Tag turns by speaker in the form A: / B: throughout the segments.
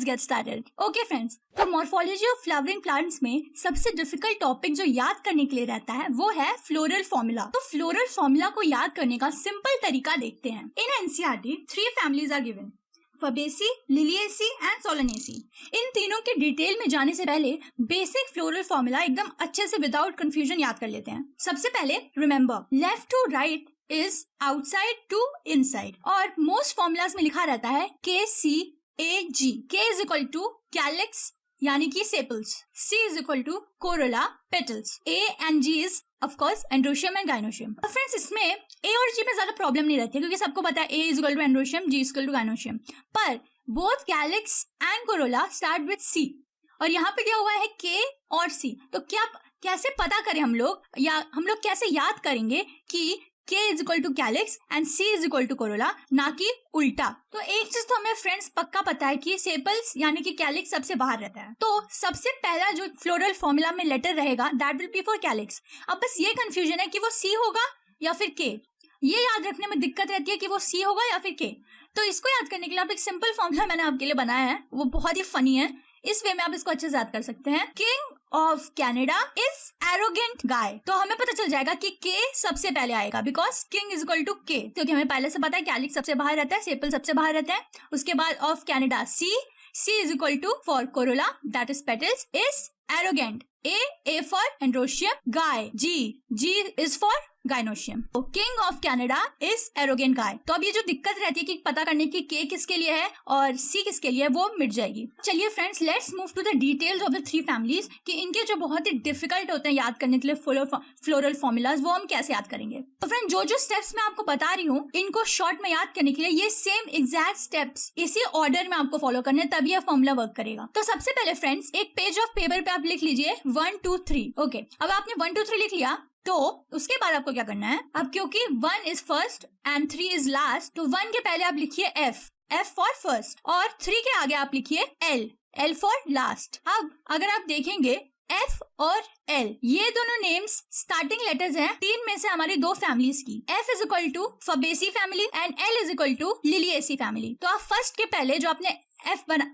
A: Let's get started. Okay friends, तो morphology of flowering plants में सबसे डिफिकल्ट टॉपिक जो याद करने के लिए रहता है वो है फ्लोरल फॉर्मूला। तो फ्लोरल फॉर्मूला को याद करने का सिंपल तरीका देखते हैं। In NCERT 3 families are given, Fabaceae, Liliaceae and Solanaceae. इन तीनों के डिटेल में जाने से पहले बेसिक फ्लोरल फॉर्मूला एकदम अच्छे से विदाउट कंफ्यूजन याद कर लेते हैं। सबसे पहले remember, left to right is outside to inside, और मोस्ट फॉर्मूलाज में लिखा रहता है KCAG। K is equal to calyx यानी कि sepals, C is equal to corolla petals, A and G is of course androecium and gynoecium. और friends इसमें A और G में ज्यादा प्रॉब्लम नहीं रहती है क्योंकि सबको पता है A is equal to androecium, G is equal to gynoecium. पर both calyx and corolla start with C और यहाँ पे दिया हुआ है K और C। तो क्या कैसे पता करें हम लोग, या हम लोग कैसे याद करेंगे कि K is equal to calyx and C is equal to corolla, ना कि उल्टा। तो एक चीज तो हमें फ्रेंड्स पक्का पता है कि सेपल्स यानी कि कैलिक्स सबसे बाहर रहता है। तो सबसे पहला जो फ्लोरल फॉर्मूला में लेटर रहेगा that will be for calyx. अब बस ये कंफ्यूजन है कि वो C होगा या फिर K, ये याद रखने में दिक्कत रहती है कि वो C होगा या फिर K। तो इसको याद करने के लिए आप एक सिंपल फॉर्मूला मैंने आपके लिए बनाया है, वो बहुत ही फनी है, इस वे में आप इसको अच्छे से याद कर सकते हैं। King of Canada is arrogant guy. तो हमें पता चल जाएगा कि K सबसे पहले आएगा because king is equal to K, क्योंकि हमें पहले से पता है कैलिक्स सबसे बाहर रहता है, सेपल सबसे बाहर रहता है। उसके बाद of Canada C is equal to for corolla that is petals is arrogant, A for androecium, guy G is for gynoecium. तो king of Canada is arrogant guy. तो अब ये जो दिक्कत रहती है कि पता करने की K किसके लिए है और C किसके लिए है वो मिट जाएगी। चलिए friends, let's move to the details of the 3 families कि इनके जो बहुत ही डिफिकल्ट होते हैं याद करने के लिए फ्लोरल फॉर्मूलाज, वो हम कैसे याद करेंगे। तो फ्रेंड जो स्टेप्स मैं आपको बता रही हूँ इनको शॉर्ट में याद करने के लिए ये सेम एग्जैक्ट स्टेप्स इसी ऑर्डर में आपको फॉलो करने, तभी यह फॉर्मूला वर्क करेगा। तो सबसे पहले फ्रेंड्स एक पेज ऑफ पेपर पे आप लिख लीजिए 1 2 3। ओके, अब आपने 1 2 3 लिख लिया तो उसके बाद आपको क्या करना है, अब क्योंकि 1 is first and 3 is last, तो 1 के पहले आप लिखिए F फॉर फर्स्ट, और 3 के आगे आप लिखिए L फॉर लास्ट। अब अगर आप देखेंगे F और L ये दोनों नेम्स स्टार्टिंग लेटर्स हैं 3 में से हमारी 2 फैमिलीज की। F is equal to Fabaceae family and L is equal to Liliaceae family. तो आप फर्स्ट के पहले जो आपने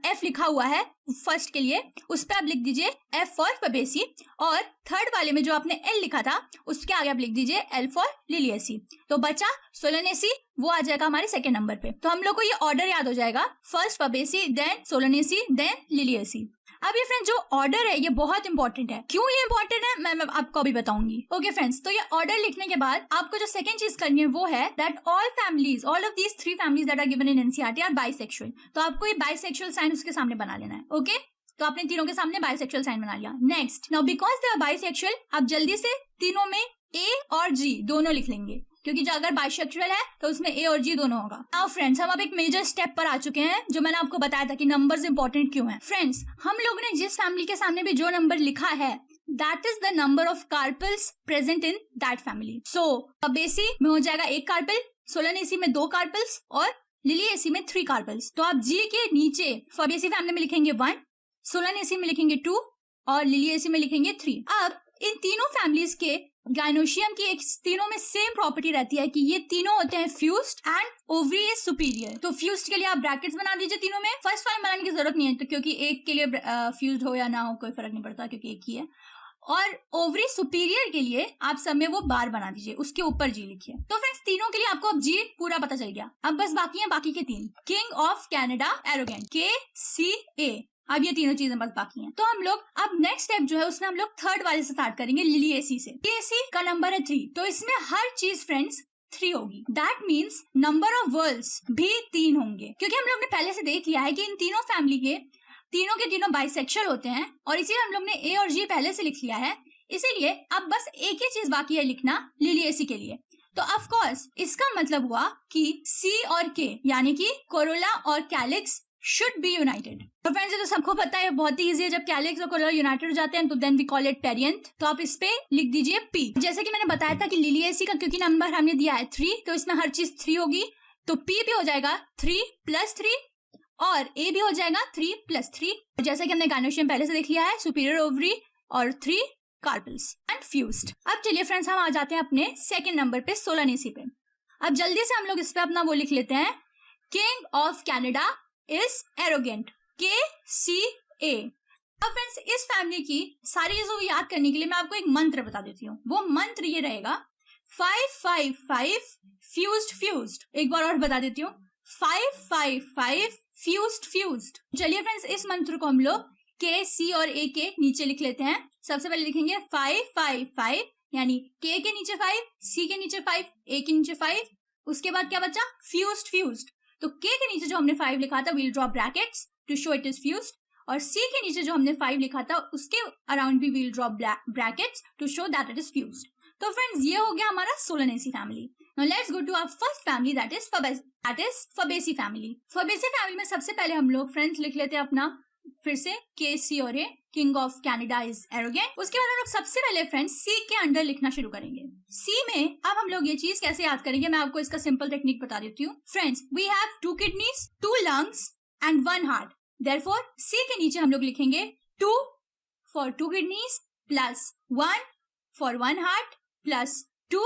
A: F लिखा हुआ है फर्स्ट के लिए उस पे आप लिख दीजिए F फॉर फबेसी, और थर्ड वाले में जो आपने L लिखा था उसके आगे आप लिख दीजिए L फॉर लिलिएसी। तो बचा सोलानेसी, वो आ जाएगा हमारे सेकेंड नंबर पे। तो हम लोग को ये ऑर्डर याद हो जाएगा, first Fabaceae, then Solanaceae, then Liliaceae. अब ये फ्रेंड्स जो ऑर्डर है ये बहुत इंपॉर्टेंट है। क्यों ये इंपॉर्टेंट है मैं आपको अभी बताऊंगी। ओके फ्रेंड्स, तो ये ऑर्डर लिखने के बाद आपको जो सेकंड चीज करनी है वो है that all of these 3 families that are given in NCERT are bisexual. तो आपको ये बाइसेक्सुअल साइन उसके सामने बना लेना है। ओके, तो आपने तीनों के सामने बाइसेक्सुअल साइन बना लिया। Next, now because they are bisexual आप जल्दी से तीनों में A और G दोनों लिख लेंगे, क्योंकि जो अगर बाइसेक्सुअल है तो उसमें A और G दोनों होगा। नाउ फ्रेंड्स हम अब एक मेजर स्टेप पर आ चुके हैं जो मैंने आपको बताया था कि नंबर्स इंपॉर्टेंट क्यों है। फ्रेंड्स हम लोगों ने जिस फैमिली के सामने भी जो नंबर लिखा है that is the number of carpels present in that family. So Fabaceae में हो जाएगा 1 कार्पल, सोलानेसी में 2 कार्पल्स और लिलिएसी में 3 कार्पल्स। तो आप G के नीचे फबेसी फैमिली में लिखेंगे 1, सोलानेसी में लिखेंगे 2 और लिलिएसी में लिखेंगे 3। अब इन तीनों फैमिलीज के गाइनोशियम की एक तीनों में सेम प्रॉपर्टी रहती है कि ये तीनों होते हैं fused and ovary is superior. तो फ्यूज्ड के लिए आप ब्रैकेट्स बना दीजिए तीनों में, फर्स्ट वाले बनाने की जरूरत नहीं है तो क्योंकि एक के लिए फ्यूज्ड हो या ना हो कोई फर्क नहीं पड़ता क्योंकि एक ही है। और ओवरी सुपीरियर के लिए आप सब में वो बार बना दीजिए, उसके ऊपर G लिखिए। तो फ्रेंड्स तीनों के लिए आपको अब G पूरा पता चल गया। अब बस बाकी है बाकी के 3, king of Canada arrogant KCA। अब ये तीनों चीजें बस बाकी हैं। तो हम लोग अब नेक्स्ट स्टेप जो है उसमें हम लोग थर्ड वाले से स्टार्ट करेंगे, लिलिएसी से। लिलिएसी का नंबर है 3, तो इसमें हर चीज फ्रेंड्स 3 होगी। That means number of whorls भी 3 होंगे, क्योंकि हम लोग ने पहले से देख लिया है कि इन तीनों फैमिली के तीनों बाइसेक्सुअल होते हैं और इसीलिए हम लोग ने A और G पहले से लिख लिया है। इसीलिए अब बस एक ही चीज बाकी है लिखना लिलिएसी के लिए। तो ऑफ कोर्स इसका मतलब हुआ कि C और K यानी कि कोरोला और कैलिक्स should be united। तो फ्रेंड्स ये तो सबको पता है, बहुत ही इजी है। जब कैलिक्स और कोरोला यूनाइटेड हो जाते हैं तो then we call it perianth. तो आप इस पे लिख दीजिए P। जैसे कि मैंने बताया था कि लिलिएसी का क्योंकि नंबर हमने दिया है 3 तो इसमें हर चीज 3 होगी, तो P भी हो जाएगा 3 + 3 और A भी हो जाएगा 3 + 3। जैसे कि हमने गाइनोशियम पहले से देख लिया है, सुपीरियर ओवरी और 3 कार्पल्स एंड फ्यूज्ड। अब चलिए फ्रेंड्स हम आ जाते हैं अपने सेकेंड नंबर पे सोलानेसी पे। अब जल्दी से हम लोग इस पे अपना वो लिख लेते हैं, king of Canada is arrogant. KCA। अब फ्रेंड्स इस फैमिली की सारी चीजों को याद करने के लिए मैं आपको एक मंत्र बता देती हूँ। वो मंत्र ये रहेगा 555 फ्यूज्ड। एक बार और बता देती हूँ 555 फ्यूज्ड। चलिए फ्रेंड्स इस मंत्र को हम लोग K, C और A के नीचे लिख लेते हैं। सबसे पहले लिखेंगे 555 यानी K के नीचे 5, C के नीचे 5, A के नीचे 5। उसके बाद क्या बचा फ्यूज्ड। तो K के नीचे जो हमने 5 लिखा था we'll draw brackets to show it is fused, और C के नीचे जो हमने 5 लिखा था उसके अराउंड भी we'll draw brackets to show that it is fused. तो फ्रेंड्स ये हो गया हमारा Solanaceae family. Now let's go to our first family that is Fabaceae family. Fabaceae family में सबसे पहले हम लोग फ्रेंड्स लिख लेते हैं अपना फिर से K, C और A। King of Canada is arrogant. उसके बाद हम लोग सबसे पहले फ्रेंड्स C के अंडर लिखना शुरू करेंगे। C में अब हम लोग ये चीज कैसे याद करेंगे, मैं आपको इसका सिंपल टेक्निक बता देती हूँ। Friends we have 2 kidneys, 2 lungs and 1 heart. Therefore C के नीचे हम लोग लिखेंगे 2 for 2 kidneys plus 1 for 1 heart plus 2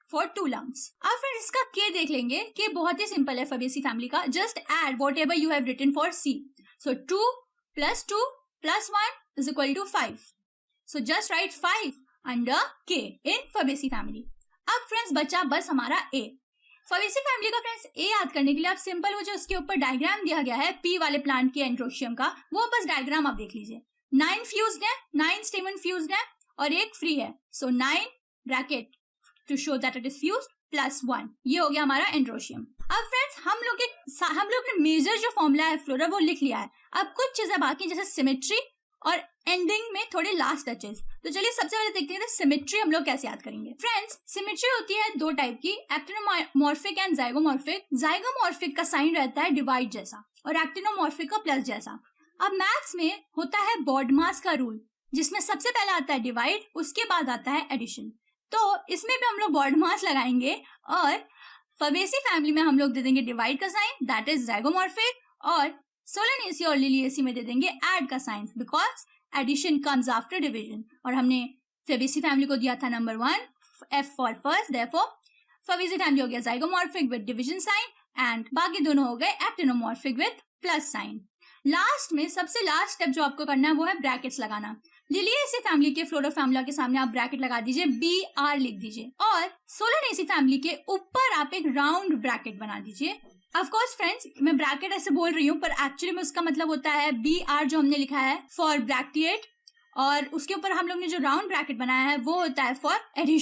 A: for 2 lungs. अब फ्रेंड्स इसका K देख लेंगे कि बहुत ही सिंपल है फबेसी फैमिली का। Just add whatever you have written for C। So 2 plus 1 is equal to 5. So just write 5 under K in फबेसी family. अब फ्रेंड्स बचा बस हमारा A। फबेसी फैमिली का फ्रेंड्स A याद करने के लिए आप सिंपल वो जो उसके ऊपर डायग्राम दिया गया है P वाले प्लांट के एंड्रोशियम का, वो बस डायग्राम आप देख लीजिए। 9 फ्यूज्ड है, 9 स्टेमन फ्यूज्ड है और एक फ्री है। So 9 bracket to show that it is fused plus 1। ये हो गया हमारा एंड्रोशियम। अब फ्रेंड्स हम लोग ने मेजर जो फॉर्मूला है फ्लोरा वो लिख लिया है। अब कुछ चीजें बाकी जैसे सिमेट्री और एंडिंग में थोड़े लास्ट टचेस। तो चलिए सबसे पहले देखते हैं सिमेट्री हम लोग कैसे याद करेंगे। फ्रेंड्स सिमेट्री होती है 2 टाइप की, एक्टिनोमॉर्फिक एंड जाइगोमॉर्फिक। जाइगोमॉर्फिक का साइन रहता है डिवाइड जैसा और एक्टिनोमॉर्फिक का प्लस जैसा। अब मैथ्स में होता है बॉडमास का रूल, जिसमें सबसे पहले आता है डिवाइड, उसके बाद आता है एडिशन। तो इसमें भी हम लोग बॉडमास लगाएंगे और फबेसी फैमिली में हम लोग दे देंगे डिवाइड का साइन दैट इज जाइगोमॉर्फिक, और सोलानेसी और लिलिएसी में दे देंगे ऐड का sign because addition comes after division. और हमने फबेसी फैमिली को दिया था number 1 F for first, therefore Fabaceae family हो गया zygomorphic with division sign and बाकी दोनों हो गए actinomorphic with plus sign. Last में सबसे लास्ट स्टेप जो आपको करना है वो है ब्रैकेट्स लगाना। लिलिएसी फैमिली के फ्लोरा फैमिली के सामने आप ब्रैकेट लगा दीजिए, BR लिख दीजिए, और सोलानेसी फैमिली के ऊपर आप एक राउंड ब्रैकेट बना दीजिए। ऑफ कोर्स फ्रेंड्स मैं ब्रैकेट ऐसे बोल रही हूँ पर एक्चुअली में उसका मतलब होता है BR जो हमने लिखा है फॉर ब्रैकेट, और उसके ऊपर हम लोग ने जो राउंड ब्रैकेट बनाया है वो होता है फॉर एडिशन।